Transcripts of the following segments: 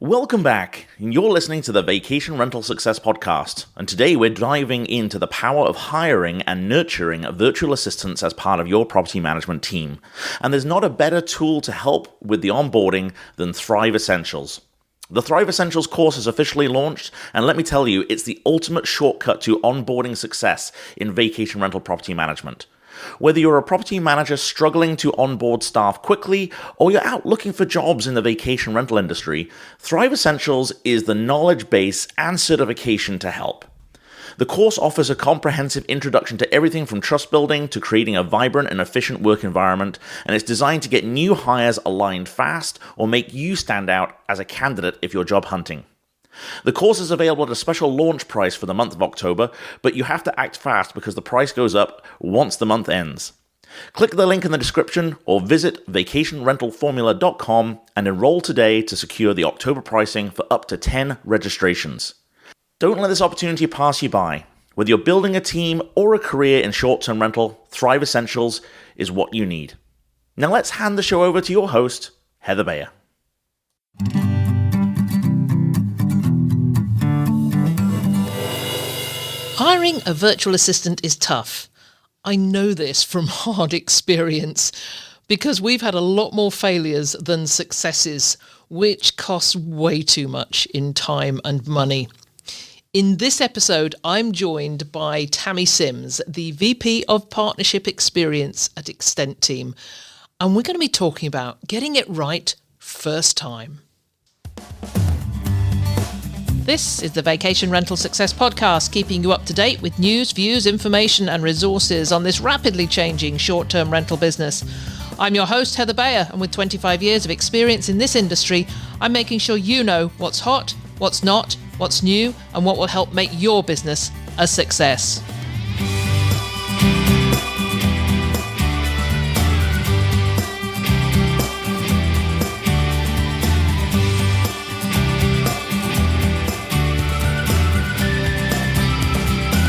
Welcome back. You're listening to the Vacation Rental Success Podcast, and today we're diving into the power of hiring and nurturing virtual assistants as part of your property management team. And there's not a better tool to help with the onboarding than Thrive Essentials. The Thrive Essentials course is officially launched, and let me tell you, it's the ultimate shortcut to onboarding success in vacation rental property management. Whether you're a property manager struggling to onboard staff quickly, or you're out looking for jobs in the vacation rental industry, Thrive Essentials is the knowledge base and certification to help. The course offers a comprehensive introduction to everything from trust building to creating a vibrant and efficient work environment, and it's designed to get new hires aligned fast or make you stand out as a candidate if you're job hunting. The course is available at a special launch price for the month of October, but you have to act fast because the price goes up once the month ends. Click the link in the description or visit vacationrentalformula.com and enroll today to secure the October pricing for up to 10 registrations. Don't let this opportunity pass you by. Whether you're building a team or a career in short-term rental, Thrive Essentials is what you need. Now let's hand the show over to your host, Heather Bayer. Hiring a virtual assistant is tough. I know this from hard experience because we've had a lot more failures than successes, which costs way too much in time and money. In this episode, I'm joined by Tammi Sims, the VP of Partnership Experience at Extenteam, and we're going to be talking about getting it right first time. This is the Vacation Rental Success Podcast, keeping you up to date with news, views, information and resources on this rapidly changing short-term rental business. I'm your host, Heather Bayer, and with 25 years of experience in this industry, I'm making sure you know what's hot, what's not, what's new, and what will help make your business a success.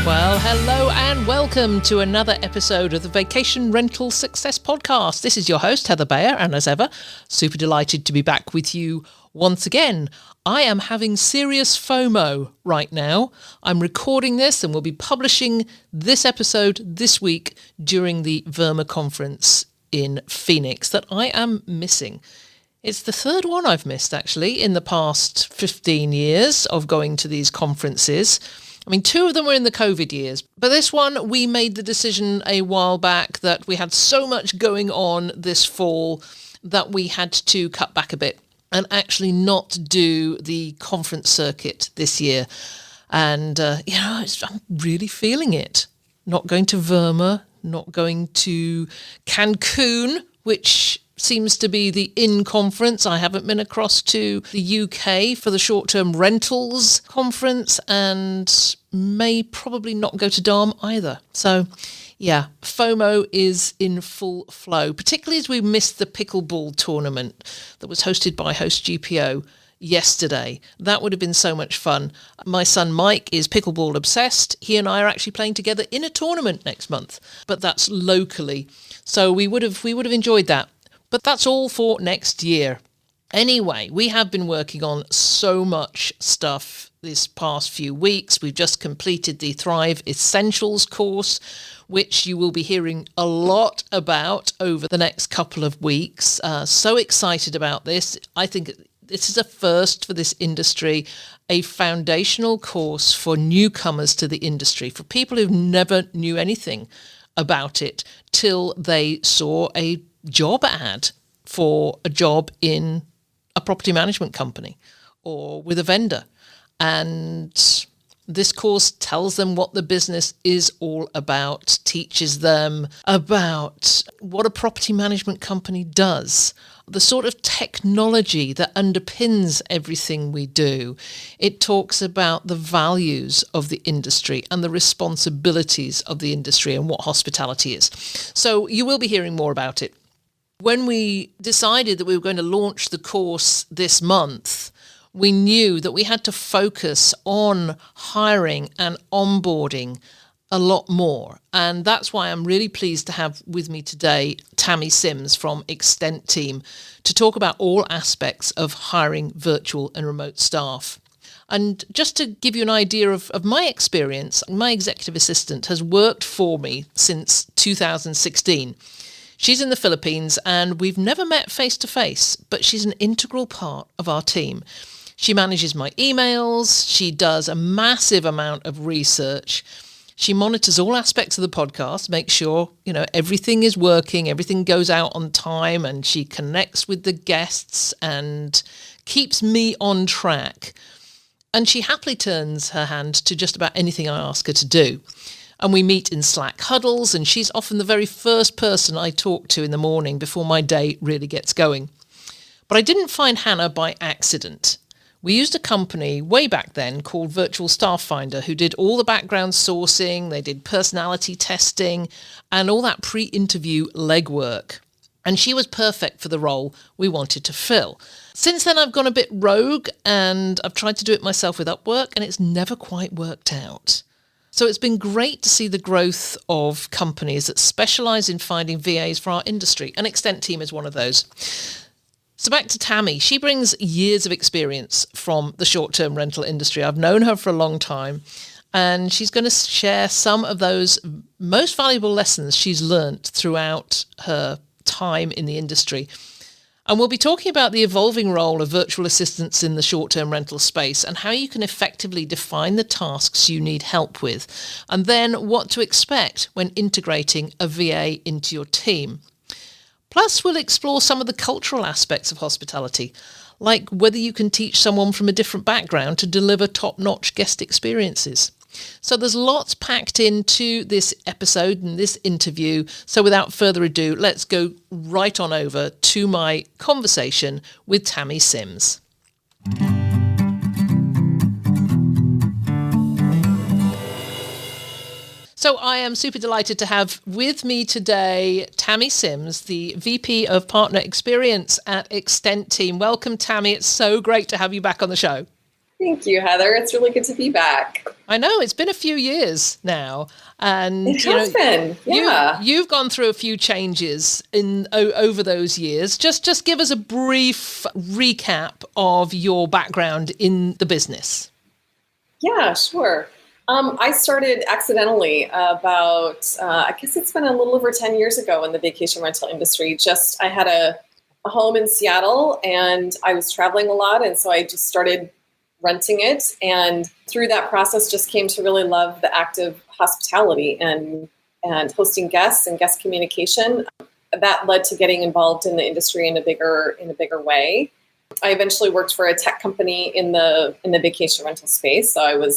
Well, hello and welcome to another episode of the Vacation Rental Success Podcast. This is your host, Heather Bayer, and as ever, super delighted to be back with you once again. I am having serious FOMO right now. I'm recording this and we'll be publishing this episode this week during the VRMA conference in Phoenix that I am missing. It's the third one I've missed, actually, in the past 15 years of going to these conferences. I mean, two of them were in the COVID years, but this one, we made the decision a while back that we had so much going on this fall that we had to cut back a bit and actually not do the conference circuit this year. And, I'm really feeling it. Not going to VRMA, not going to Cancun, which seems to be the in-conference. I haven't been across to the UK for the short-term rentals conference and may probably not go to DARM either. So, yeah, FOMO is in full flow, particularly as we missed the pickleball tournament that was hosted by Host GPO yesterday. That would have been so much fun. My son Mike is pickleball obsessed. He and I are actually playing together in a tournament next month, but that's locally. So we would have enjoyed that. But that's all for next year. Anyway, we have been working on so much stuff this past few weeks. We've just completed the Thrive Essentials course, which you will be hearing a lot about over the next couple of weeks. So excited about this. I think this is a first for this industry, a foundational course for newcomers to the industry, for people who never knew anything about it till they saw a job ad for a job in a property management company or with a vendor. And this course tells them what the business is all about, teaches them about what a property management company does, the sort of technology that underpins everything we do. It talks about the values of the industry and the responsibilities of the industry and what hospitality is. So you will be hearing more about it. When we decided that we were going to launch the course this month, we knew that we had to focus on hiring and onboarding a lot more. And that's why I'm really pleased to have with me today Tammi Sims from Extenteam to talk about all aspects of hiring virtual and remote staff. And just to give you an idea of my experience, my executive assistant has worked for me since 2016. She's in the Philippines and we've never met face to face, but she's an integral part of our team. She manages my emails. She does a massive amount of research. She monitors all aspects of the podcast, makes sure, everything is working, everything goes out on time, and she connects with the guests and keeps me on track. And she happily turns her hand to just about anything I ask her to do. And we meet in Slack huddles, and she's often the very first person I talk to in the morning before my day really gets going. But I didn't find Hannah by accident. We used a company way back then called Virtual Staff Finder who did all the background sourcing, they did personality testing, and all that pre-interview legwork. And she was perfect for the role we wanted to fill. Since then, I've gone a bit rogue and I've tried to do it myself with Upwork, and it's never quite worked out. So it's been great to see the growth of companies that specialise in finding VAs for our industry, and Extenteam is one of those. So back to Tammi. She brings years of experience from the short-term rental industry. I've known her for a long time, and she's going to share some of those most valuable lessons she's learnt throughout her time in the industry. And we'll be talking about the evolving role of virtual assistants in the short-term rental space and how you can effectively define the tasks you need help with, and then what to expect when integrating a VA into your team. Plus, we'll explore some of the cultural aspects of hospitality, like whether you can teach someone from a different background to deliver top-notch guest experiences. So there's lots packed into this episode and this interview. So without further ado, let's go right on over to my conversation with Tammi Sims. So I am super delighted to have with me today Tammi Sims, the VP of Partner Experience at Extenteam. Welcome, Tammi. It's so great to have you back on the show. Thank you, Heather. It's really good to be back. I know, it's been a few years now. And it has been, yeah. You've gone through a few changes over those years. Just give us a brief recap of your background in the business. Yeah, sure. I started accidentally about, I guess it's been a little over 10 years ago in the vacation rental industry. I had a home in Seattle and I was traveling a lot. And so I just started renting it. And through that process, just came to really love the act of hospitality and hosting guests and guest communication. That led to getting involved in the industry in a bigger way. I eventually worked for a tech company in the vacation rental space. So I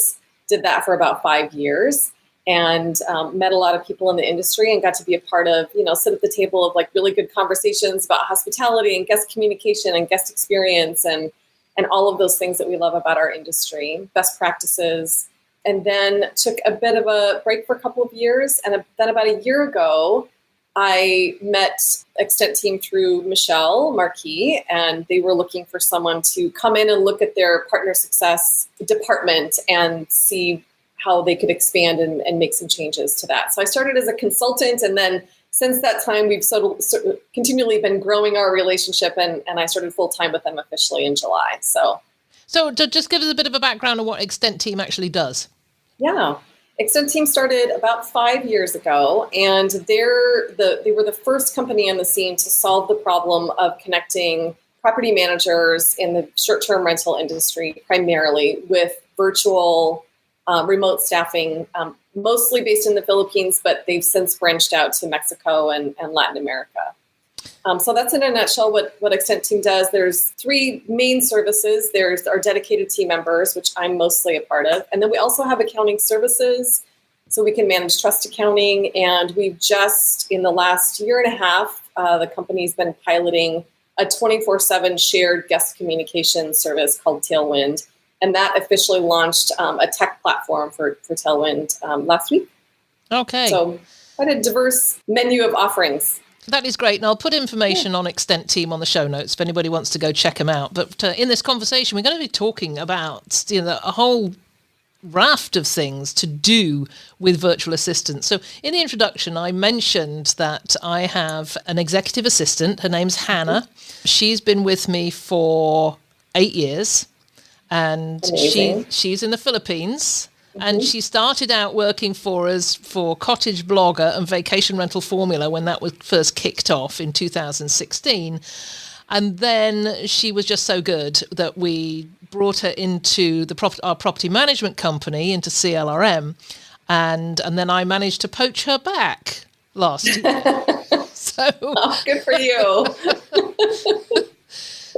did that for about 5 years and met a lot of people in the industry and got to be a part of, sit at the table of like really good conversations about hospitality and guest communication and guest experience and all of those things that we love about our industry, best practices. And then took a bit of a break for a couple of years. And then about a year ago, I met Extenteam through Michelle Marquis, and they were looking for someone to come in and look at their partner success department and see how they could expand and make some changes to that. So I started as a consultant, and then since that time, we've sort of continually been growing our relationship, and I started full-time with them officially in July. So to just give us a bit of a background on what Extenteam actually does. Yeah. Extenteam started about 5 years ago, and they were the first company on the scene to solve the problem of connecting property managers in the short-term rental industry primarily with virtual remote staffing, mostly based in the Philippines, but they've since branched out to Mexico and Latin America. So that's in a nutshell what Extenteam does. There's 3 main services. There's our dedicated team members, which I'm mostly a part of. And then we also have accounting services. So we can manage trust accounting. And we've just, in the last year and a half, the company's been piloting a 24/7 shared guest communication service called Tailwind. And that officially launched a tech platform for Tailwind last week. Okay. So quite a diverse menu of offerings. That is great. And I'll put information on Extenteam on the show notes if anybody wants to go check them out. But in this conversation, we're going to be talking about a whole raft of things to do with virtual assistants. So in the introduction, I mentioned that I have an executive assistant. Her name's Hannah. She's been with me for 8 years, and she's in the Philippines. And she started out working for us for Cottage Blogger and Vacation Rental Formula when that was first kicked off in 2016. And then she was just so good that we brought her into our property management company, into CLRM, and then I managed to poach her back last year. So good for you.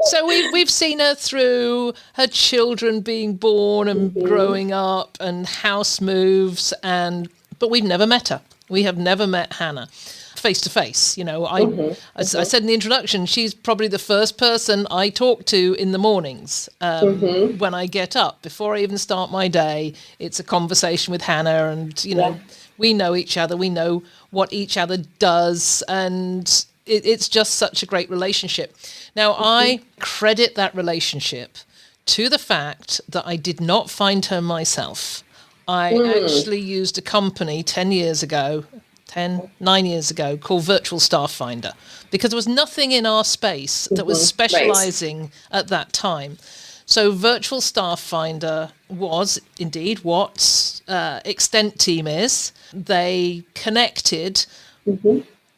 So we've seen her through her children being born and growing up and house moves, but we've never met her. We have never met Hannah face to face. As I said in the introduction, she's probably the first person I talk to in the mornings when I get up. Before I even start my day, it's a conversation with Hannah, and we know each other, we know what each other does, and it's just such a great relationship. Now, I credit that relationship to the fact that I did not find her myself. I actually used a company 9 years ago, called Virtual Staff Finder, because there was nothing in our space that was specializing at that time. So Virtual Staff Finder was indeed what Extenteam is. They connected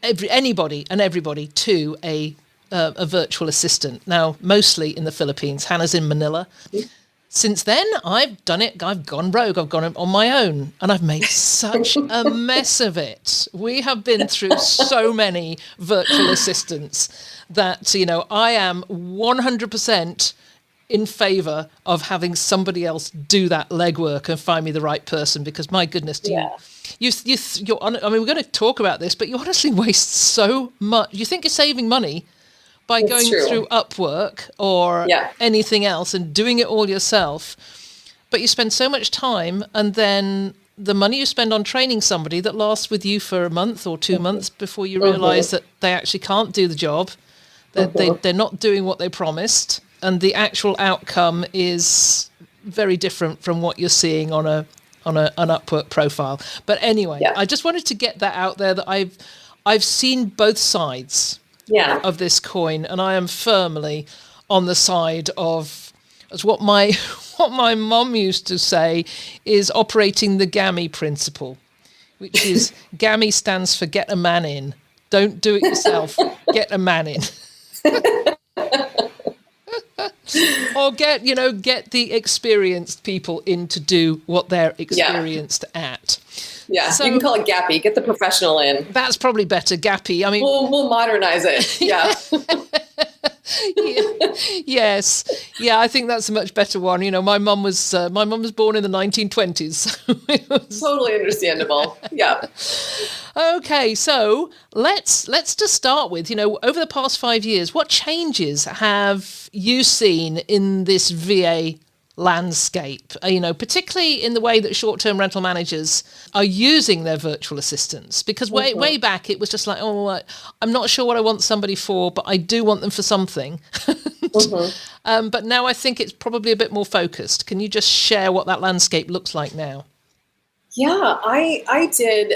anybody and everybody to a virtual assistant. Now, mostly in the Philippines. Hannah's in Manila. Since then, I've done it. I've gone rogue. I've gone on my own, and I've made such a mess of it. We have been through so many virtual assistants that, I am 100% in favor of having somebody else do that legwork and find me the right person, because my goodness, we're going to talk about this, but you honestly waste so much. You think you're saving money by going through Upwork or anything else and doing it all yourself, but you spend so much time, and then the money you spend on training somebody that lasts with you for a month or 2 months before you realize that they actually can't do the job, that they're not doing what they promised, and the actual outcome is very different from what you're seeing on an Upwork profile. But anyway, I just wanted to get that out there, that I've seen both sides of this coin, and I am firmly on the side of, as what my mom used to say, is operating the GAMI principle, which is GAMI stands for get a man in. Don't do it yourself. Get a man in. Or get the experienced people in to do what they're experienced at. Yeah, so, you can call it Gappy. Get the professional in. That's probably better, Gappy. I mean, we'll modernize it. Yeah. Yes. Yeah, I think that's a much better one. My mum was born in the 1920s. So it was... Totally understandable. Yeah. Okay, so let's just start with, over the past 5 years, what changes have you seen in this VA landscape, particularly in the way that short-term rental managers are using their virtual assistants? Because way back it was just like, I'm not sure what I want somebody for, but I do want them for something. But now I think it's probably a bit more focused. Can you just share what that landscape looks like now? Yeah, I did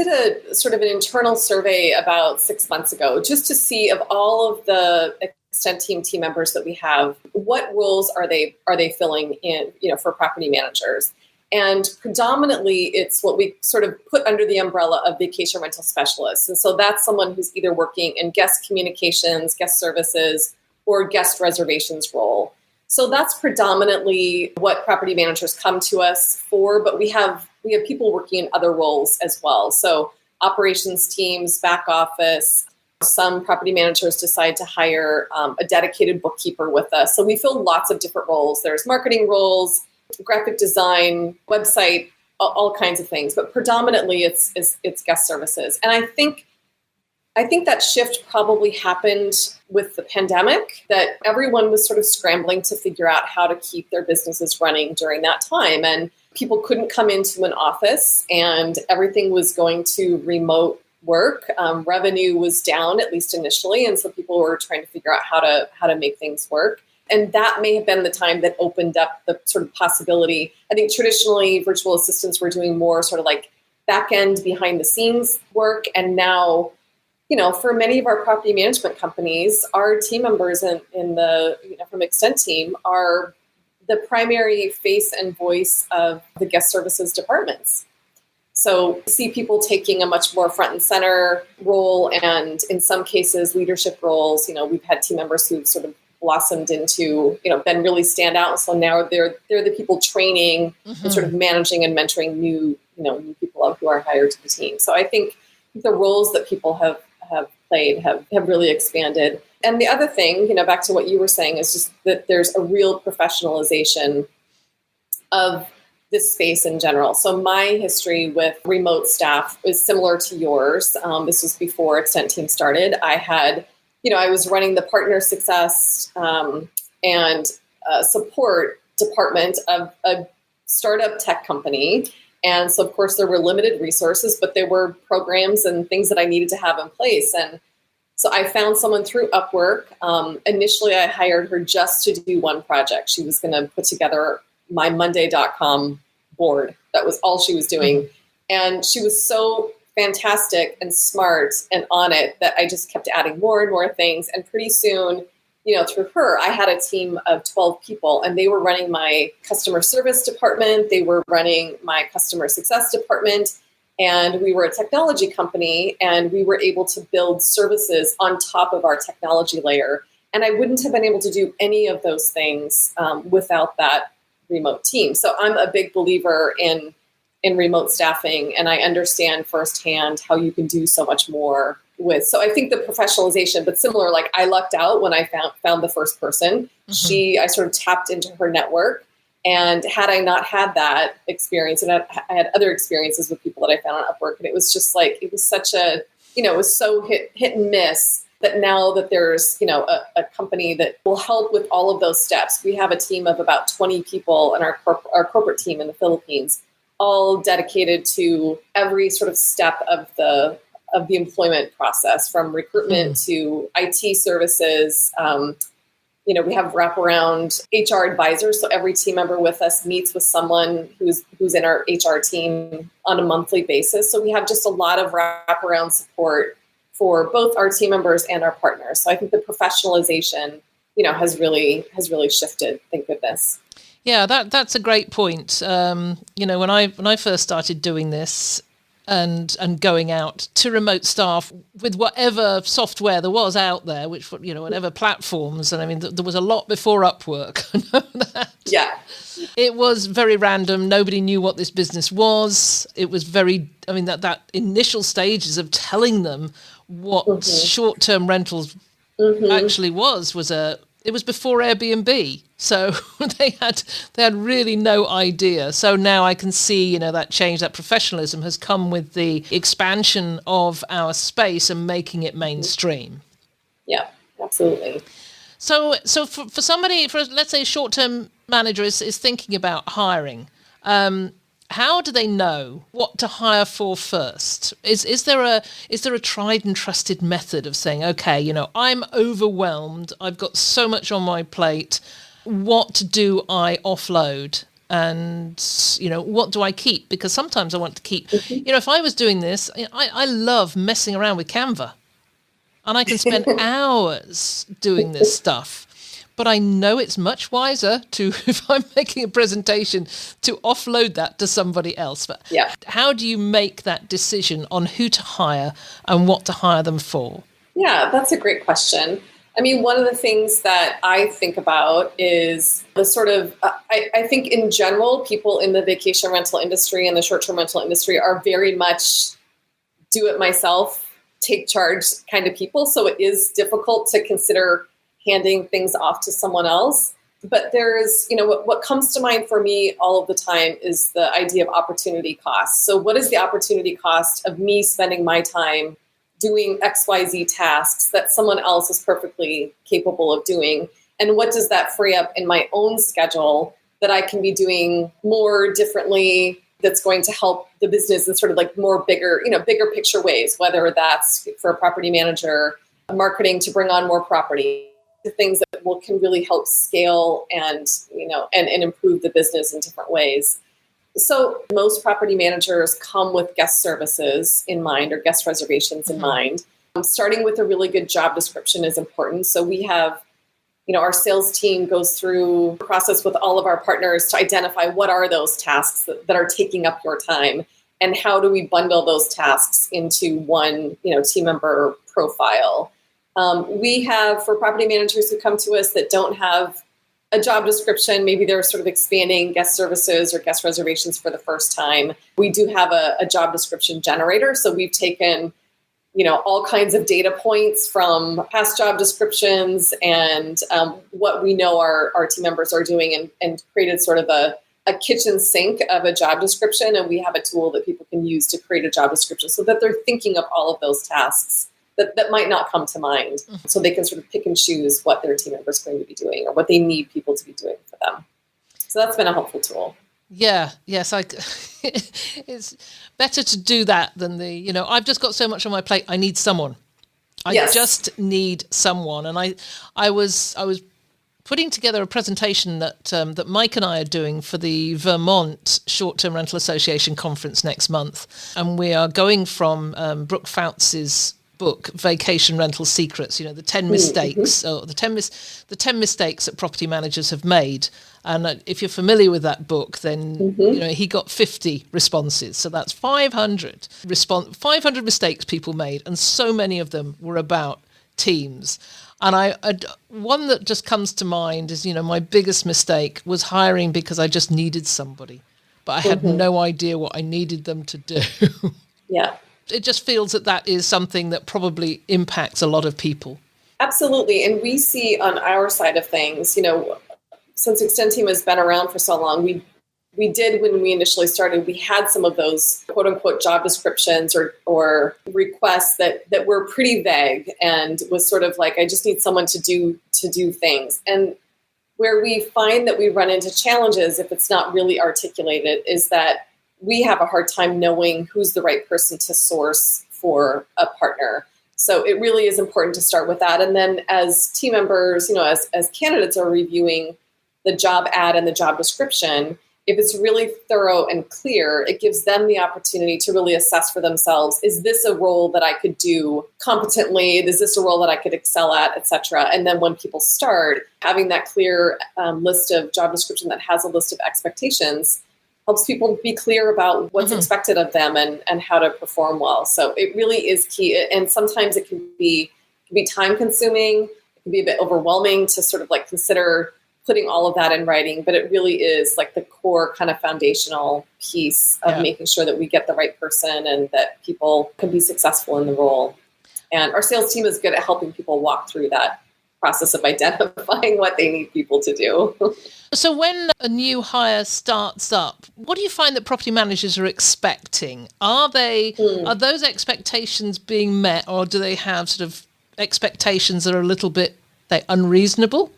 a sort of an internal survey about 6 months ago, just to see, of all of the Extenteam team members that we have, what roles are they filling in, for property managers. And predominantly it's what we sort of put under the umbrella of vacation rental specialists. And so that's someone who's either working in guest communications, guest services, or guest reservations role. So that's predominantly what property managers come to us for, but we have people working in other roles as well. So operations teams, back office. Some property managers decide to hire a dedicated bookkeeper with us. So we fill lots of different roles. There's marketing roles, graphic design, website, all kinds of things. But predominantly it's guest services. And I think that shift probably happened with the pandemic, that everyone was sort of scrambling to figure out how to keep their businesses running during that time. And people couldn't come into an office, and everything was going to remote work. Revenue was down, at least initially. And so people were trying to figure out how to make things work. And that may have been the time that opened up the sort of possibility. I think traditionally virtual assistants were doing more sort of like back end behind the scenes work. And now, for many of our property management companies, our team members in the, from Extenteam are the primary face and voice of the guest services departments. So you see people taking a much more front and center role, and in some cases leadership roles. We've had team members who've sort of blossomed into, been really stand out. So now they're the people training and sort of managing and mentoring new people who are hired to the team. So I think the roles that people have played have really expanded. And the other thing, back to what you were saying, is just that there's a real professionalization of this space in general. So my history with remote staff is similar to yours. This was before Extenteam started. I had, I was running the partner success and support department of a startup tech company. And so, of course, there were limited resources, but there were programs and things that I needed to have in place. And so I found someone through Upwork. Initially, I hired her just to do one project. She was going to put together my Monday.com board. That was all she was doing. And she was so fantastic and smart and on it that I just kept adding more and more things. And pretty soon, through her, I had a team of 12 people, and they were running my customer service department. They were running my customer success department. And we were a technology company, and we were able to build services on top of our technology layer. And I wouldn't have been able to do any of those things without that remote team. So I'm a big believer in remote staffing, and I understand firsthand how you can do so much more with. So I think the professionalization, but similar, like I lucked out when I found the first person. I sort of tapped into her network. And had I not had that experience, and I had other experiences with people that I found on Upwork, and it was just like, it was such a, it was so hit and miss, that now that there's, a company that will help with all of those steps. We have a team of about 20 people in our corporate team in the Philippines, all dedicated to every sort of step of the employment process, from recruitment to IT services. We have wraparound HR advisors. So every team member with us meets with someone who's in our HR team on a monthly basis. So we have just a lot of wraparound support for both our team members and our partners. So I think the professionalization, has really shifted. Thank goodness. Yeah, that's a great point. When I first started doing this and going out to remote staff with whatever software there was out there, which, whatever platforms, and I mean, there was a lot before Upwork. I know that. Yeah. It was very random. Nobody knew what this business was. It was that initial stages of telling them what short-term rentals actually was it was before Airbnb. So they had really no idea. So now I can see, that change, that professionalism has come with the expansion of our space and making it mainstream. Yeah, absolutely. So for somebody, let's say a short-term manager is thinking about hiring, how do they know what to hire for first? Is there a tried and trusted method of saying, okay, I'm overwhelmed, I've got so much on my plate, what do I offload? And, what do I keep? Because sometimes I want to keep, if I was doing this, I love messing around with Canva, and I can spend hours doing this stuff. But I know it's much wiser if I'm making a presentation, to offload that to somebody else. But how do you make that decision on who to hire and what to hire them for? Yeah, that's a great question. I mean, one of the things that I think about is the sort of, I think in general, people in the vacation rental industry and the short-term rental industry are very much do-it-myself, take charge kind of people. So it is difficult to consider handing things off to someone else. But there's, what comes to mind for me all of the time is the idea of opportunity cost. So what is the opportunity cost of me spending my time doing XYZ tasks that someone else is perfectly capable of doing? And what does that free up in my own schedule that I can be doing more differently, that's going to help the business in sort of like more bigger picture ways, whether that's for a property manager, marketing to bring on more property, the things that can really help scale and, and improve the business in different ways. So most property managers come with guest services in mind or guest reservations in mind. Starting with a really good job description is important. So we have, our sales team goes through a process with all of our partners to identify what are those tasks that are taking up your time, and how do we bundle those tasks into one, team member profile. We have, for property managers who come to us that don't have a job description, maybe they're sort of expanding guest services or guest reservations for the first time, we do have a job description generator. So we've taken, all kinds of data points from past job descriptions and what we know our team members are doing, and created sort of a kitchen sink of a job description. And we have a tool that people can use to create a job description so that they're thinking of all of those tasks that might not come to mind. So they can sort of pick and choose what their team member is going to be doing or what they need people to be doing for them. So that's been a helpful tool. Yeah, yes, it's better to do that than I've just got so much on my plate, I need someone. I just need someone. And I was putting together a presentation that Mike and I are doing for the Vermont Short-Term Rental Association conference next month. And we are going from Brooke Fouts' book, Vacation Rental Secrets, the 10 mistakes, or the 10 mistakes that property managers have made. And if you're familiar with that book, then he got 50 responses. So that's 500 mistakes people made, and so many of them were about teams. And one that just comes to mind is, my biggest mistake was hiring because I just needed somebody, but I had no idea what I needed them to do. Yeah. It just feels that is something that probably impacts a lot of people. Absolutely. And we see on our side of things, since Extenteam has been around for so long, we did, when we initially started, we had some of those quote unquote job descriptions or requests that were pretty vague and was sort of like, I just need someone to do things. And where we find that we run into challenges if it's not really articulated is that we have a hard time knowing who's the right person to source for a partner. So it really is important to start with that. And then as team members, as candidates are reviewing the job ad and the job description, if it's really thorough and clear, it gives them the opportunity to really assess for themselves, is this a role that I could do competently? Is this a role that I could excel at, et cetera? And then when people start, having that clear list of job description that has a list of expectations helps people be clear about what's expected of them and how to perform well. So it really is key. And sometimes it can be time consuming. It can be a bit overwhelming to sort of like consider putting all of that in writing, but it really is like the core kind of foundational piece of making sure that we get the right person and that people can be successful in the role. And our sales team is good at helping people walk through that process of identifying what they need people to do. So when a new hire starts up, what do you find that property managers are expecting? Are those expectations being met, or do they have sort of expectations that are a little bit unreasonable?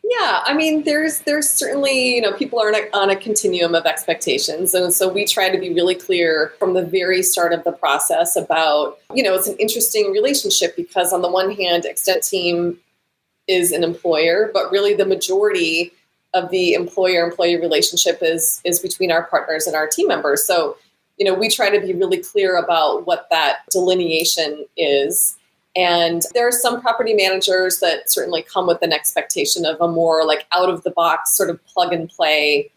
Yeah, I mean, there's certainly, people are on a continuum of expectations. And so we try to be really clear from the very start of the process about, it's an interesting relationship because on the one hand, Extenteam is an employer, but really the majority of the employer-employee relationship is between our partners and our team members. So, we try to be really clear about what that delineation is. And there are some property managers that certainly come with an expectation of a more like out-of-the-box sort of plug-and-play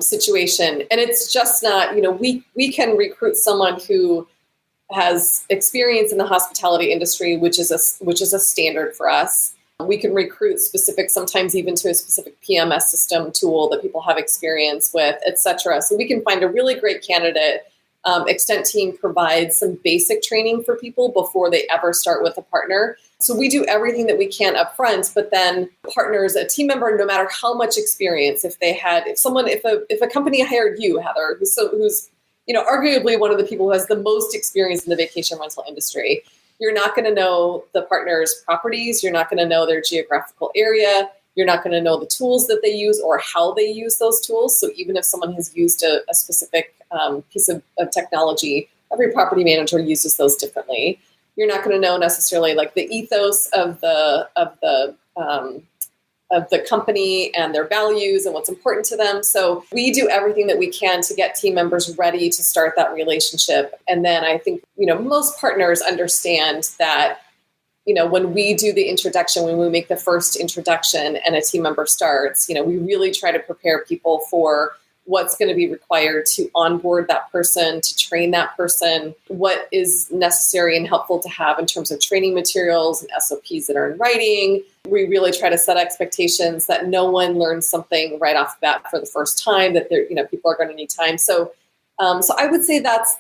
situation. And it's just not, we can recruit someone who has experience in the hospitality industry, which is a standard for us. We can recruit specific, sometimes even to a specific PMS system tool that people have experience with, et cetera. So we can find a really great candidate. Extenteam provides some basic training for people before they ever start with a partner. So we do everything that we can up front, but then partners, a team member, no matter how much experience, if a company hired you, Heather, who's arguably one of the people who has the most experience in the vacation rental industry, you're not going to know the partner's properties. You're not going to know their geographical area. You're not going to know the tools that they use or how they use those tools. So even if someone has used a specific piece of technology, every property manager uses those differently. you're not going to know necessarily like the ethos of the company and their values and what's important to them. So we do everything that we can to get team members ready to start that relationship. And then I think, most partners understand that, when we do the introduction, when we make the first introduction and a team member starts, we really try to prepare people for what's going to be required to onboard that person, to train that person, what is necessary and helpful to have in terms of training materials and SOPs that are in writing. We really try to set expectations that no one learns something right off the bat for the first time, that people are going to need time. So I would say that's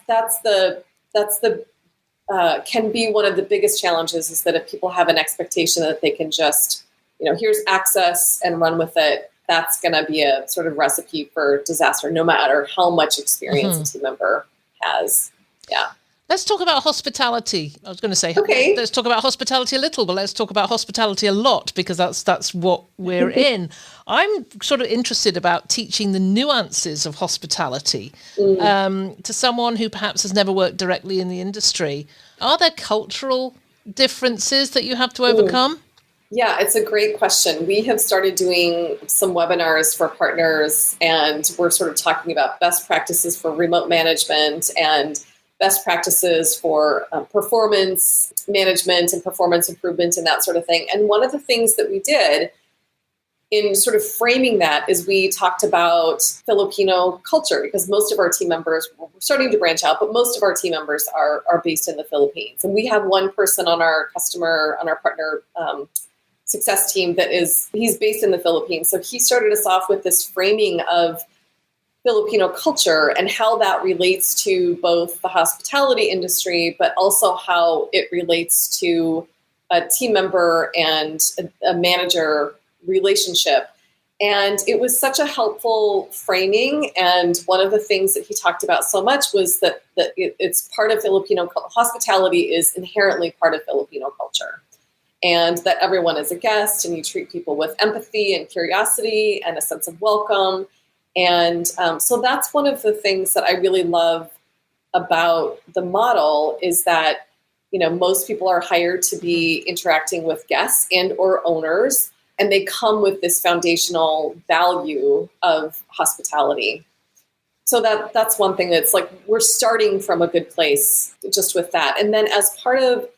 can be one of the biggest challenges, is that if people have an expectation that they can just, here's access and run with it, that's going to be a sort of recipe for disaster, no matter how much experience a team member has. Yeah. Let's talk about hospitality. I was going to say, okay, let's talk about hospitality a little, but let's talk about hospitality a lot, because that's what we're in. I'm sort of interested about teaching the nuances of hospitality to someone who perhaps has never worked directly in the industry. Are there cultural differences that you have to overcome? Yeah, it's a great question. We have started doing some webinars for partners, and we're sort of talking about best practices for remote management and best practices for performance management and performance improvement and that sort of thing. And one of the things that we did in sort of framing that is we talked about Filipino culture, because most of our team members, we're starting to branch out, but most of our team members are based in the Philippines. And we have one person on our partner success team he's based in the Philippines. So he started us off with this framing of Filipino culture and how that relates to both the hospitality industry, but also how it relates to a team member and a manager relationship. And it was such a helpful framing. And one of the things that he talked about so much was that it's part of Filipino hospitality is inherently part of Filipino culture. And that everyone is a guest, and you treat people with empathy and curiosity and a sense of welcome. And so that's one of the things that I really love about the model, is that, most people are hired to be interacting with guests and or owners, and they come with this foundational value of hospitality. So that's one thing that's like, we're starting from a good place just with that. And then as part of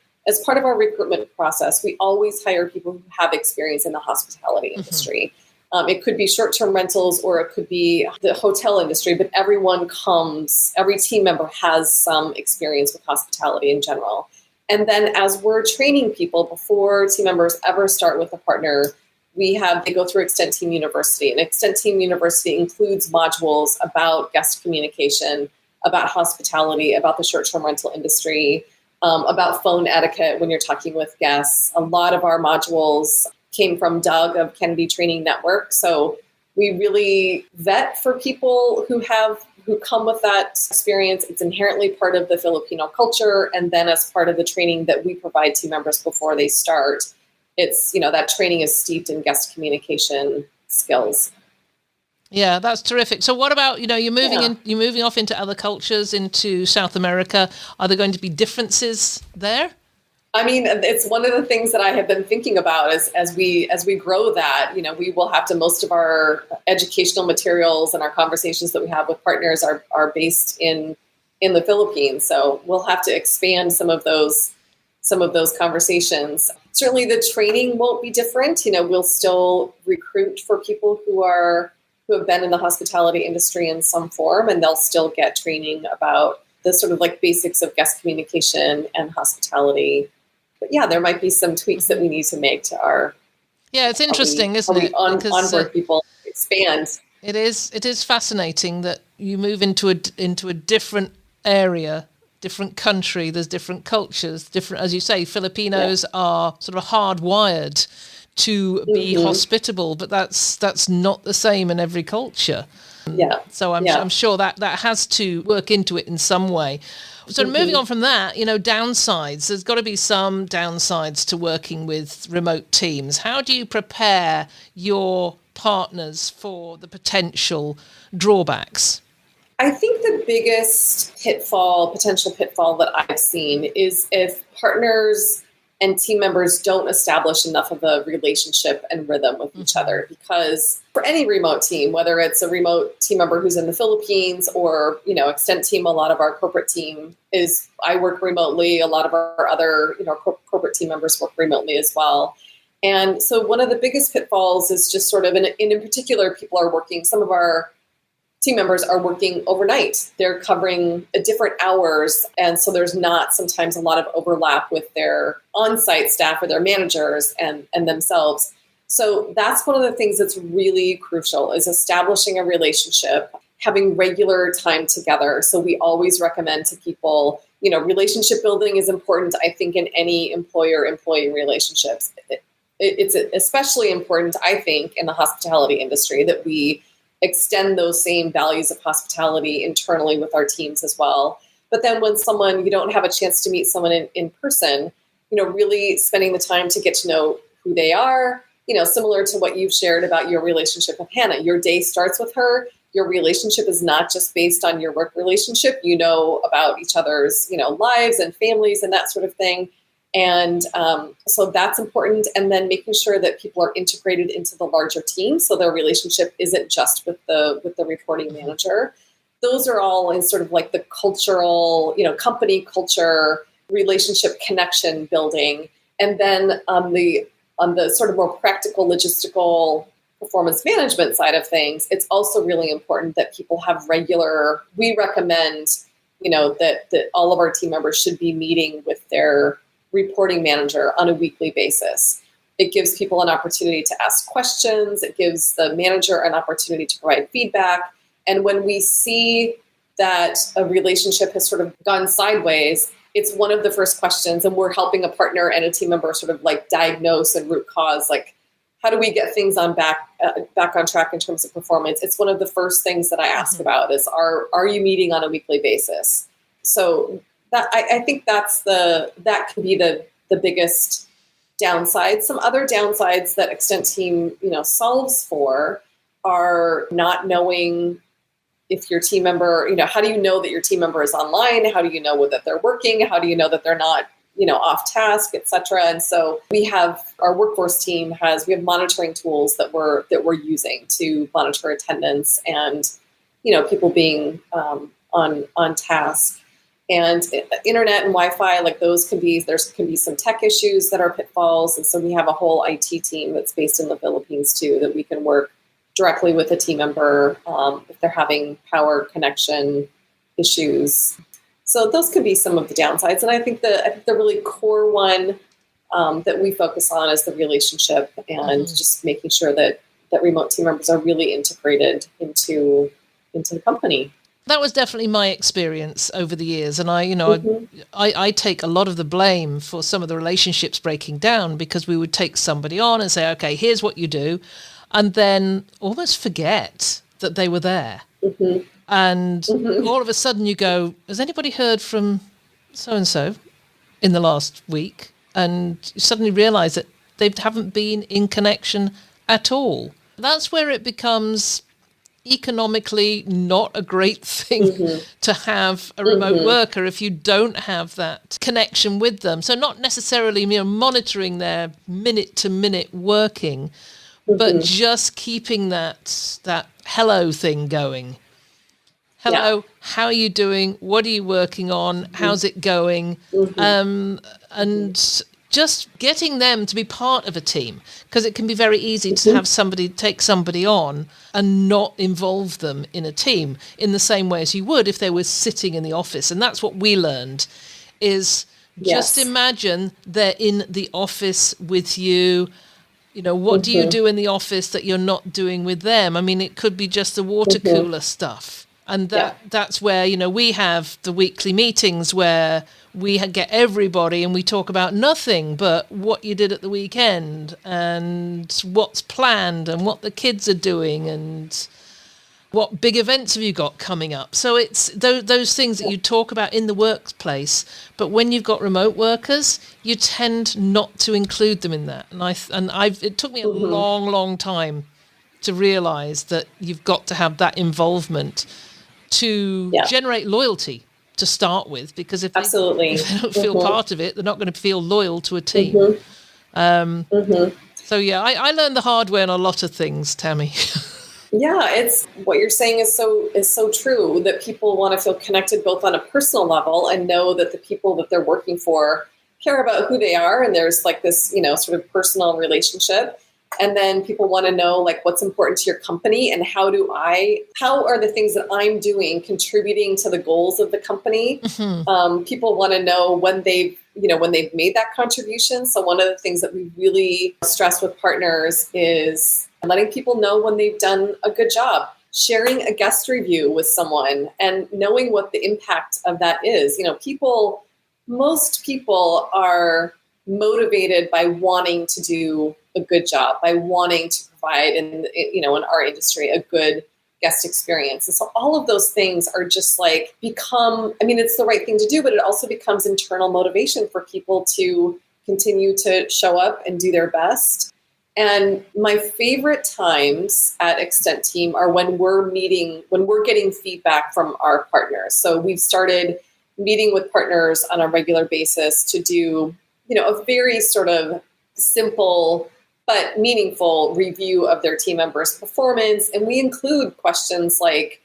our recruitment process, we always hire people who have experience in the hospitality industry. It could be short-term rentals, or it could be the hotel industry, but every team member has some experience with hospitality in general. And then as we're training people, before team members ever start with a partner, they go through Extenteam University. And Extenteam University includes modules about guest communication, about hospitality, about the short-term rental industry, about phone etiquette when you're talking with guests. A lot of our modules came from Doug of Kennedy Training Network. So we really vet for people who come with that experience. It's inherently part of the Filipino culture. And then as part of the training that we provide team members before they start, it's, that training is steeped in guest communication skills. Yeah, that's terrific. So what about, you're moving off into other cultures, into South America. Are there going to be differences there? I mean, it's one of the things that I have been thinking about as we grow that, we will have to, most of our educational materials and our conversations that we have with partners are based in the Philippines. So we'll have to expand some of those conversations. Certainly the training won't be different. We'll still recruit for people who have been in the hospitality industry in some form, and they'll still get training about the sort of like basics of guest communication and hospitality. But yeah, there might be some tweaks that we need to make to our. Yeah, it's interesting, isn't it? Onboard people, expand. It is fascinating that you move into a different area, different country. There's different cultures, different, as you say. Filipinos are sort of hardwired to be hospitable, but that's not the same in every culture. Yeah. So I'm sure that has to work into it in some way. So moving on from that, downsides. There's got to be some downsides to working with remote teams. How do you prepare your partners for the potential drawbacks? I think the biggest potential pitfall that I've seen is if partners and team members don't establish enough of a relationship and rhythm with each other. Because for any remote team, whether it's a remote team member who's in the Philippines or, Extenteam, a lot of our corporate team I work remotely. A lot of our other, corporate team members work remotely as well. And so one of the biggest pitfalls is just sort of, in particular, some of our team members are working overnight. They're covering different hours. And so there's not sometimes a lot of overlap with their on-site staff or their managers and themselves. So that's one of the things that's really crucial is establishing a relationship, having regular time together. So we always recommend to people, relationship building is important, I think, in any employer-employee relationships. It's especially important, I think, in the hospitality industry that we extend those same values of hospitality internally with our teams as well. But then when you don't have a chance to meet someone in person, really spending the time to get to know who they are, similar to what you've shared about your relationship with Hannah. Your day starts with her. Your relationship is not just based on your work relationship. You know about each other's, lives and families and that sort of thing. And so that's important. And then making sure that people are integrated into the larger team. So their relationship isn't just with the reporting manager. Those are all in sort of like the cultural, company culture, relationship connection building. And then on the sort of more practical, logistical performance management side of things, it's also really important that people have we recommend, that all of our team members should be meeting with their reporting manager on a weekly basis. It gives people an opportunity to ask questions. It gives the manager an opportunity to provide feedback. And when we see that a relationship has sort of gone sideways, it's one of the first questions, and we're helping a partner and a team member sort of like diagnose and root cause, like how do we get things back on track in terms of performance? It's one of the first things that I ask about is, are you meeting on a weekly basis? So that I think that can be the biggest downside. Some other downsides that Extenteam, solves for are not knowing if your team member, how do you know that your team member is online? How do you know that they're working? How do you know that they're not, off task, et cetera? And so our workforce team we have monitoring tools that we're using to monitor attendance and, people being on task. And internet and Wi-Fi, like there can be some tech issues that are pitfalls. And so we have a whole IT team that's based in the Philippines too, that we can work directly with a team member if they're having power connection issues. So those could be some of the downsides. And I think the really core one that we focus on is the relationship and just making sure that remote team members are really integrated into the company. That was definitely my experience over the years. And I take a lot of the blame for some of the relationships breaking down because we would take somebody on and say, okay, here's what you do. And then almost forget that they were there. And all of a sudden you go, has anybody heard from so-and-so in the last week? And you suddenly realize that they haven't been in connection at all. That's where it becomes economically not a great thing to have a remote worker if you don't have that connection with them. So not necessarily monitoring their minute-to-minute working, but just keeping that hello thing going. Hello, how are you doing? What are you working on? How's it going? And just getting them to be part of a team, because it can be very easy to have somebody take somebody on and not involve them in a team in the same way as you would if they were sitting in the office. And that's what we learned is just imagine they're in the office with you. What do you do in the office that you're not doing with them? I mean, it could be just the water cooler stuff. And that's where, we have the weekly meetings where we get everybody and we talk about nothing but what you did at the weekend and what's planned and what the kids are doing and what big events have you got coming up. So it's those things that you talk about in the workplace, but when you've got remote workers, you tend not to include them in that. And it took me a long time to realize that you've got to have that involvement to generate loyalty to start with, because if Absolutely. if they don't feel part of it, they're not going to feel loyal to a team. So yeah, I learned the hard way on a lot of things, Tammi. Yeah, it's what you're saying is so true, that people want to feel connected both on a personal level and know that the people that they're working for care about who they are, and there's like this, sort of personal relationship. And then people want to know like what's important to your company and how are the things that I'm doing contributing to the goals of the company. People want to know when they've made that contribution. So one of the things that we really stress with partners is letting people know when they've done a good job, sharing a guest review with someone and knowing what the impact of that is. Most people are motivated by wanting to do a good job, by wanting to provide in our industry a good guest experience. And so all of those things are just like it's the right thing to do, but it also becomes internal motivation for people to continue to show up and do their best. And my favorite times at Extenteam are when we're getting feedback from our partners. So we've started meeting with partners on a regular basis to do, a very sort of simple but meaningful review of their team members' performance. And we include questions like,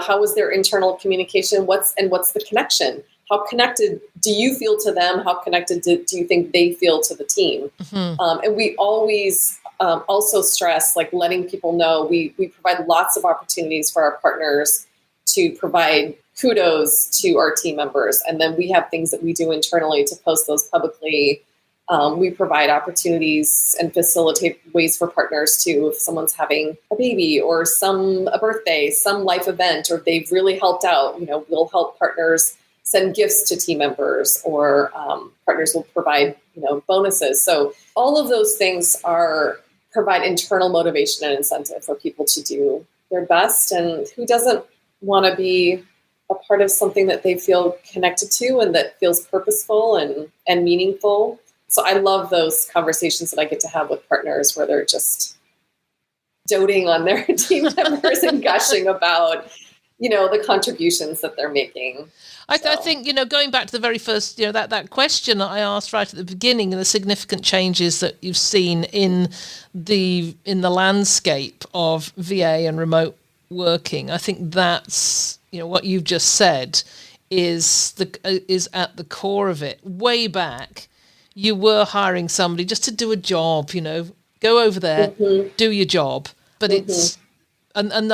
how was their internal communication? What's the connection? How connected do you feel to them? How connected do you think they feel to the team? And we always also stress like letting people know we provide lots of opportunities for our partners to provide kudos to our team members. And then we have things that we do internally to post those publicly. We provide opportunities and facilitate ways for partners to, if someone's having a baby or a birthday, some life event, or if they've really helped out, we'll help partners send gifts to team members, or partners will provide, bonuses. So all of those things provide internal motivation and incentive for people to do their best. And who doesn't want to be a part of something that they feel connected to and that feels purposeful and meaningful? So I love those conversations that I get to have with partners where they're just doting on their team members and gushing about, the contributions that they're making. I think, going back to the very first, that question that I asked right at the beginning, and the significant changes that you've seen in the landscape of VA and remote working, I think that's, what you've just said is at the core of it. Way back, you were hiring somebody just to do a job, go over there, do your job. But it's, and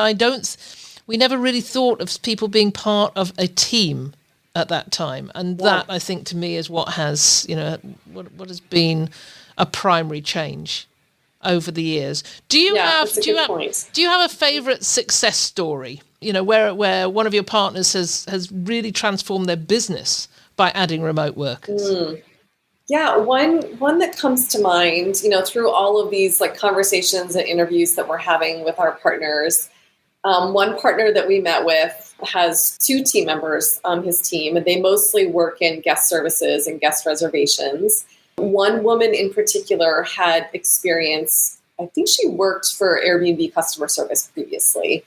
we never really thought of people being part of a team at that time. And that, I think, to me is what has, what has been a primary change over the years. Do you have a favorite success story, where one of your partners has really transformed their business by adding remote workers? Yeah, one that comes to mind, through all of these like conversations and interviews that we're having with our partners. One partner that we met with has 2 team members on his team, and they mostly work in guest services and guest reservations. One woman in particular had experience, I think she worked for Airbnb customer service previously.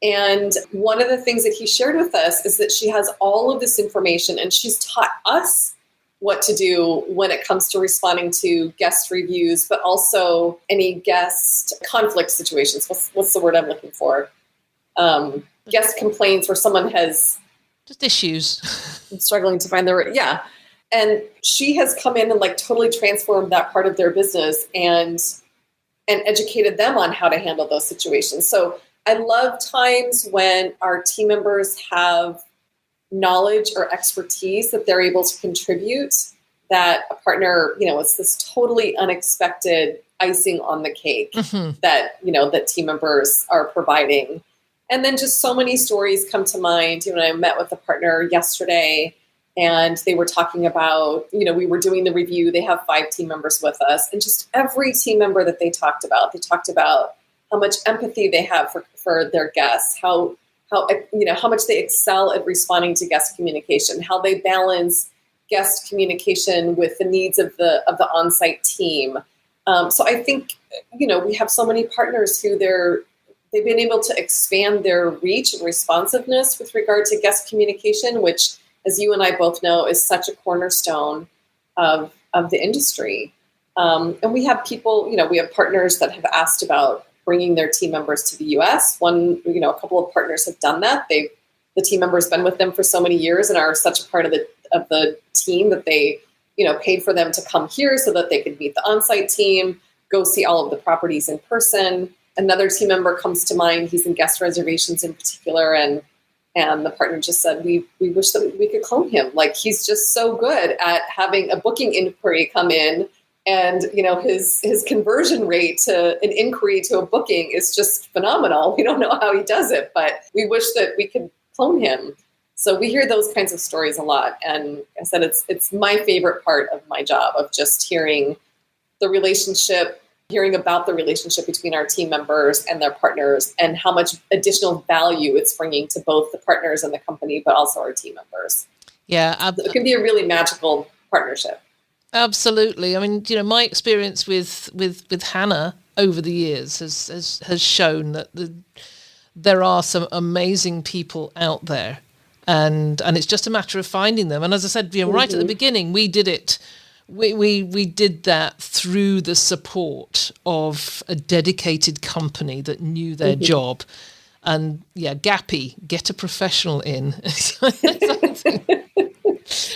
And one of the things that he shared with us is that she has all of this information, and she's taught us what to do when it comes to responding to guest reviews, but also any guest conflict situations. What's the word I'm looking for? Guest complaints where someone has just issues. I'm struggling to find the word. Yeah. And she has come in and like totally transformed that part of their business and educated them on how to handle those situations. So I love times when our team members have knowledge or expertise that they're able to contribute, that a partner, it's this totally unexpected icing on the cake that, that team members are providing. And then just so many stories come to mind. I met with a partner yesterday and they were talking about, we were doing the review. They have 5 team members with us, and just every team member that they talked about how much empathy they have for their guests, how much they excel at responding to guest communication, how they balance guest communication with the needs of the on-site team. So I think, we have so many partners who they've been able to expand their reach and responsiveness with regard to guest communication, which, as you and I both know, is such a cornerstone of the industry. And we have people, we have partners that have asked about bringing their team members to the U.S. A couple of partners have done that. The team members been with them for so many years and are such a part of the team that they, paid for them to come here so that they could meet the on-site team, go see all of the properties in person. Another team member comes to mind. He's in guest reservations in particular, and the partner just said, we wish that we could clone him. Like, he's just so good at having a booking inquiry come in, and his conversion rate to an inquiry to a booking is just phenomenal. We don't know how he does it, but we wish that we could clone him. So we hear those kinds of stories a lot. And I said it's my favorite part of my job, of just hearing about the relationship between our team members and their partners, and how much additional value it's bringing to both the partners and the company, but also our team members. Yeah. So it can be a really magical partnership. Absolutely. I mean, my experience with Hannah over the years has shown that there are some amazing people out there, and it's just a matter of finding them. And as I said, right at the beginning, we did it. We did that through the support of a dedicated company that knew their job. And Gappy, get a professional in.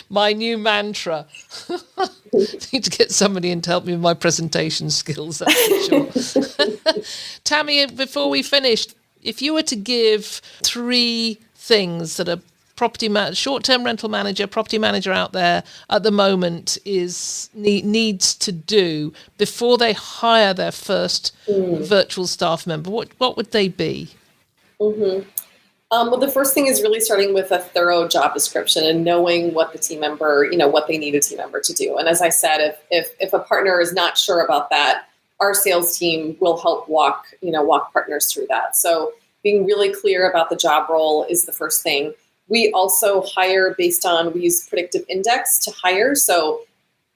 My new mantra. Need to get somebody in to help me with my presentation skills, that's for sure. Tammi, before we finish, if you were to give 3 things that a short-term rental manager, property manager out there at the moment needs to do before they hire their first virtual staff member, what would they be? Well, the first thing is really starting with a thorough job description and knowing what the team member, what they need a team member to do. And as I said, if a partner is not sure about that, our sales team will help walk partners through that. So being really clear about the job role is the first thing. We also hire we use predictive index to hire. So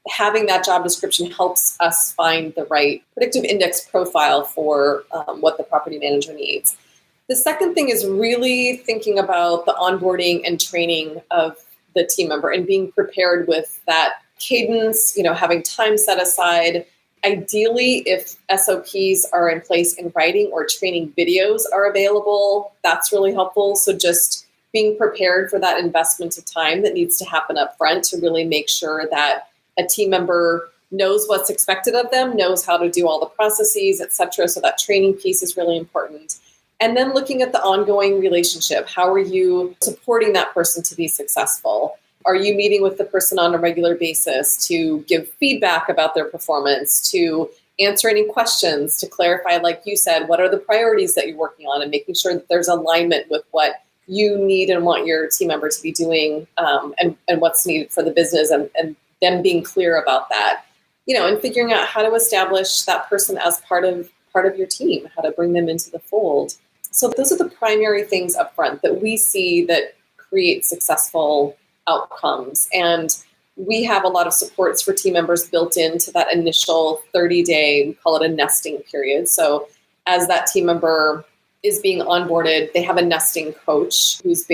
having that job description helps us find the right predictive index profile for what the property manager needs. The second thing is really thinking about the onboarding and training of the team member and being prepared with that cadence, having time set aside. Ideally, if SOPs are in place in writing or training videos are available, that's really helpful. So just being prepared for that investment of time that needs to happen up front to really make sure that a team member knows what's expected of them, knows how to do all the processes, et cetera. So that training piece is really important. And then looking at the ongoing relationship. How are you supporting that person to be successful? Are you meeting with the person on a regular basis to give feedback about their performance, to answer any questions, to clarify, like you said, what are the priorities that you're working on, and making sure that there's alignment with what you need and want your team member to be doing, and what's needed for the business, and them being clear about that, and figuring out how to establish that person as part of your team, how to bring them into the fold. So those are the primary things up front that we see that create successful outcomes. And we have a lot of supports for team members built into that initial 30-day, we call it a nesting period. So as that team member is being onboarded, they have a nesting coach who's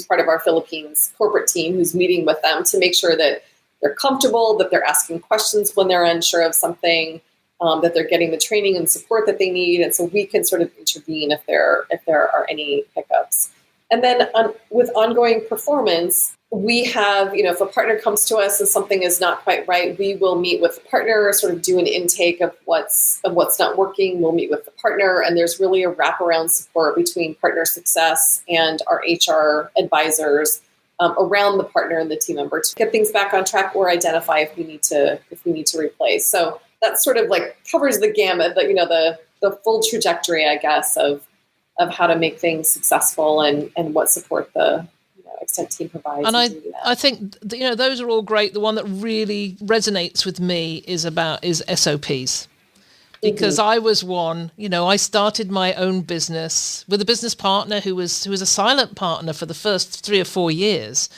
part of our Philippines corporate team, who's meeting with them to make sure that they're comfortable, that they're asking questions when they're unsure of something, that they're getting the training and support that they need. And so we can sort of intervene if there are any hiccups. And then with ongoing performance, we have, if a partner comes to us and something is not quite right, we will meet with the partner, sort of do an intake of what's not working. We'll meet with the partner, and there's really a wraparound support between partner success and our HR advisors around the partner and the team member to get things back on track or identify if we need to replace. So that sort of like covers the gamut, the full trajectory, I guess, of how to make things successful and what support the Extenteam provides. And I think those are all great. The one that really resonates with me is SOPs. Because I was one, I started my own business with a business partner who was a silent partner for the first 3 or 4 years.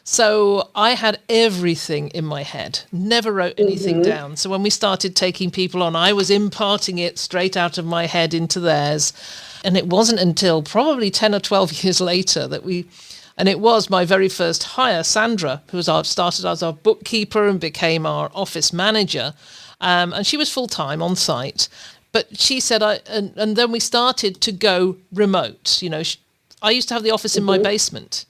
So I had everything in my head, never wrote anything down. So when we started taking people on, I was imparting it straight out of my head into theirs. And it wasn't until probably 10 or 12 years later that and it was my very first hire, Sandra, who started as our bookkeeper and became our office manager. And she was full-time on site. But she said, and then we started to go remote. I used to have the office in my basement.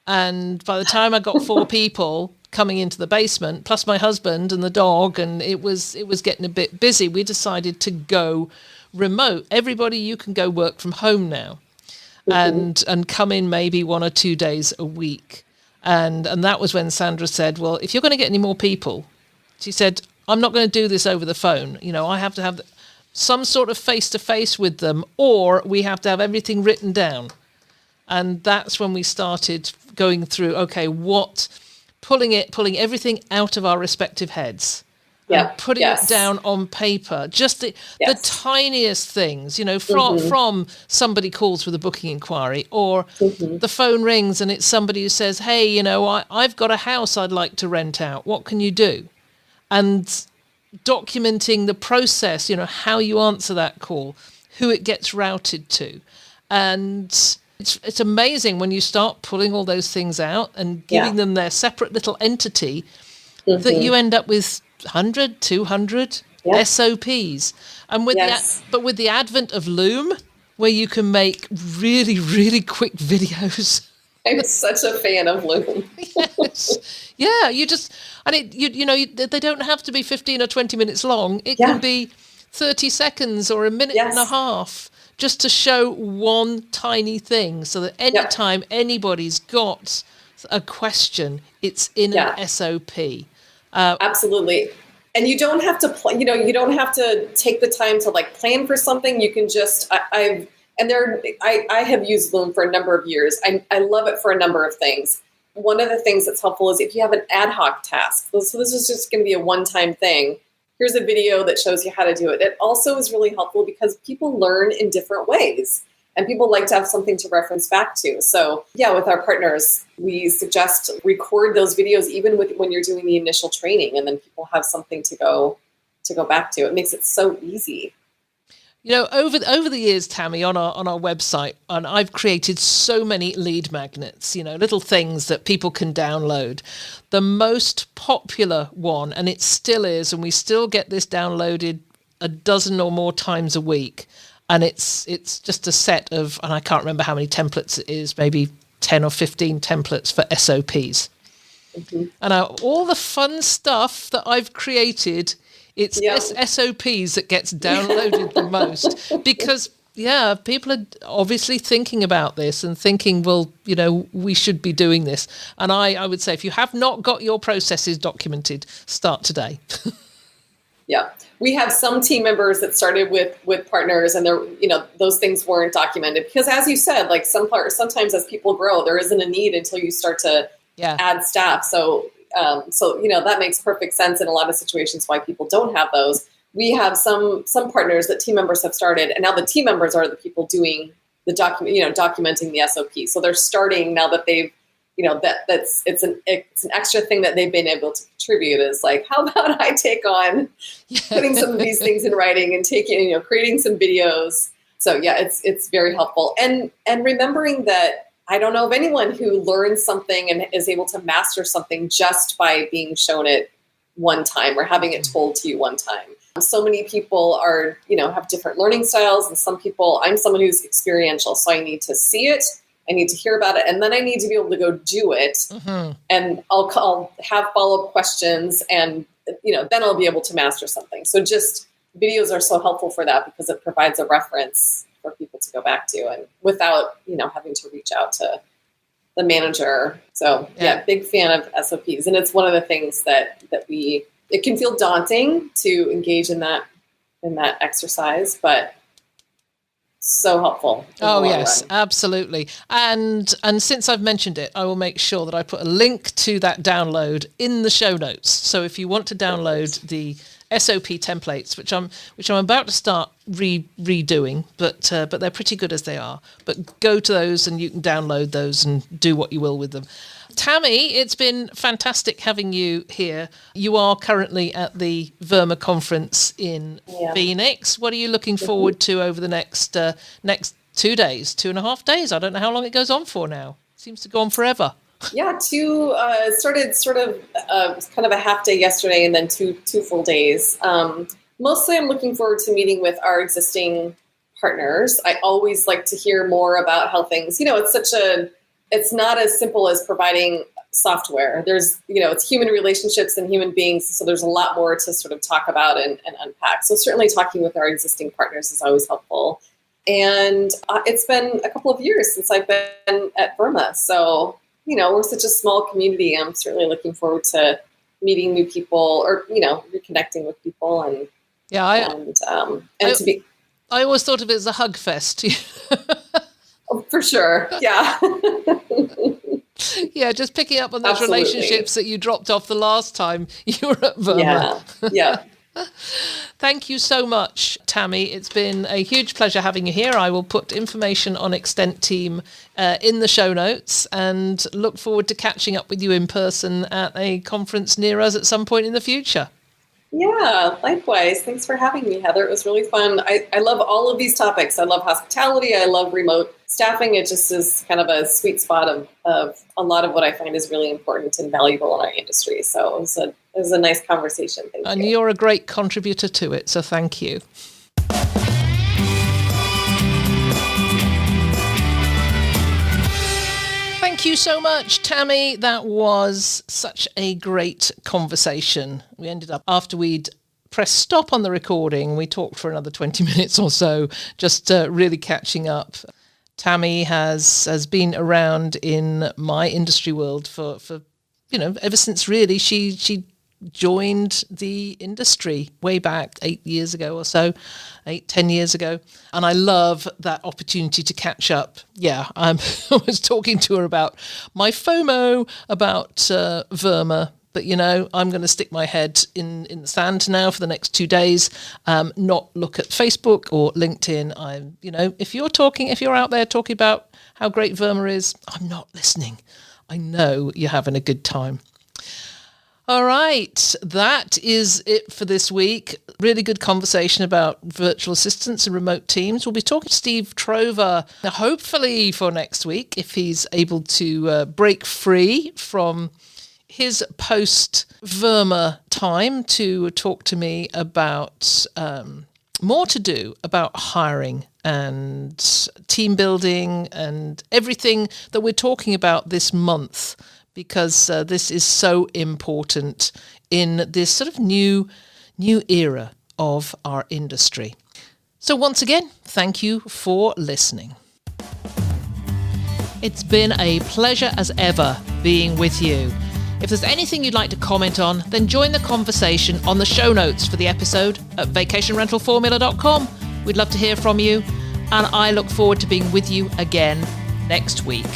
And by the time I got 4 people coming into the basement, plus my husband and the dog, and it was getting a bit busy, we decided to go remote. Everybody, you can go work from home now. And come in maybe 1 or 2 days a week. And that was when Sandra said, well, if you're going to get any more people, she said, I'm not going to do this over the phone. I have to have some sort of face-to-face with them, or we have to have everything written down. And that's when we started going through, okay, pulling everything out of our respective heads. Yeah, putting it down on paper, just the tiniest things, from somebody calls with a booking inquiry, or the phone rings and it's somebody who says, hey, I've got a house I'd like to rent out. What can you do? And documenting the process, how you answer that call, who it gets routed to. And it's amazing when you start pulling all those things out and giving them their separate little entity that you end up with 100, 200 SOPs. And with the advent of Loom, where you can make really, really quick videos. I'm such a fan of Loom. Yes. Yeah, they don't have to be 15 or 20 minutes long. It can be 30 seconds or a minute and a half, just to show one tiny thing, so that anytime anybody's got a question, it's in an SOP. Absolutely. And you don't have to, you don't have to take the time to plan for something. You can just, I have used Loom for a number of years. I love it for a number of things. One of the things that's helpful is if you have an ad hoc task. So this is just going to be a one-time thing. Here's a video that shows you how to do it. It also is really helpful because people learn in different ways. And people like to have something to reference back to. So with our partners, we suggest record those videos even when you're doing the initial training, and then people have something to go back to. It makes it so easy. Over the years, Tammi, on our website, and I've created so many lead magnets, little things that people can download. The most popular one, and it still is, and we still get this downloaded a dozen or more times a week. And it's just a set of, and I can't remember how many templates it is, maybe 10 or 15 templates for SOPs. And all the fun stuff that I've created, it's SOPs that gets downloaded the most, because people are obviously thinking about this and thinking, well, we should be doing this. And I would say, if you have not got your processes documented, start today. Yeah, we have some team members that started with partners, and those things weren't documented because, as you said, sometimes as people grow, there isn't a need until you start to add staff. So that makes perfect sense in a lot of situations why people don't have those. We have some partners that team members have started, and now the team members are the people doing the documenting the SOP. So they're starting now that they've it's an extra thing that they've been able to contribute, is how about I take on putting some of these things in writing and creating some videos. So it's very helpful. And remembering that I don't know of anyone who learns something and is able to master something just by being shown it one time or having it told to you one time. So many people are, have different learning styles, and I'm someone who's experiential, so I need to see it. I need to hear about it, and then I need to be able to go do it. And I'll have follow-up questions, and then I'll be able to master something. So just videos are so helpful for that because it provides a reference for people to go back to, and without having to reach out to the manager. So big fan of SOPs, and it's one of the things that it can feel daunting to engage in that exercise, but so helpful. Oh, yes, absolutely. And since I've mentioned it, I will make sure that I put a link to that download in the show notes. So if you want to download the SOP templates, which I'm about to start redoing, but they're pretty good as they are. But go to those and you can download those and do what you will with them. Tammi, it's been fantastic having you here. You are currently at the Verma conference in Phoenix. What are you looking forward to over the next 2 days, 2.5 days. I don't know how long it goes on for now. Seems to go on forever. Yeah, started kind of a half day yesterday and then two full days. Mostly I'm looking forward to meeting with our existing partners. I always like to hear more about how things, it's not as simple as providing software. There's, it's human relationships and human beings. So there's a lot more to sort of talk about and unpack. So certainly talking with our existing partners is always helpful. And it's been a couple of years since I've been at Verma. So, we're such a small community. I'm certainly looking forward to meeting new people or, reconnecting with people and I always thought of it as a hug fest. Oh, for sure. Yeah. Yeah, just picking up on those relationships that you dropped off the last time you were at Verma. Yeah. Thank you so much, Tammi. It's been a huge pleasure having you here. I will put information on Extenteam in the show notes and look forward to catching up with you in person at a conference near us at some point in the future. Yeah, likewise. Thanks for having me, Heather. It was really fun. I love all of these topics. I love hospitality. I love remote staffing. It just is kind of a sweet spot of a lot of what I find is really important and valuable in our industry. So it was a nice conversation. Thank you. And you're a great contributor to it. So thank you. Thank you so much, Tammi. That was such a great conversation. We ended up, after we'd pressed stop on the recording, we talked for another 20 minutes or so, just really catching up. Tammi has been around in my industry world for ever since really she joined the industry way back 8 years ago or so, 10 years ago. And I love that opportunity to catch up. Yeah, I was talking to her about my FOMO about Verma, but, I'm going to stick my head in the sand now for the next 2 days, not look at Facebook or LinkedIn. If you're out there talking about how great Verma is, I'm not listening. I know you're having a good time. All right, that is it for this week. Really good conversation about virtual assistants and remote teams. We'll be talking to Steve Trover, hopefully for next week, if he's able to break free from his post-Verma time to talk to me about more to do about hiring and team building and everything that we're talking about this month, because this is so important in this sort of new era of our industry. So once again, thank you for listening. It's been a pleasure as ever being with you. If there's anything you'd like to comment on, then join the conversation on the show notes for the episode at vacationrentalformula.com. We'd love to hear from you, and I look forward to being with you again next week.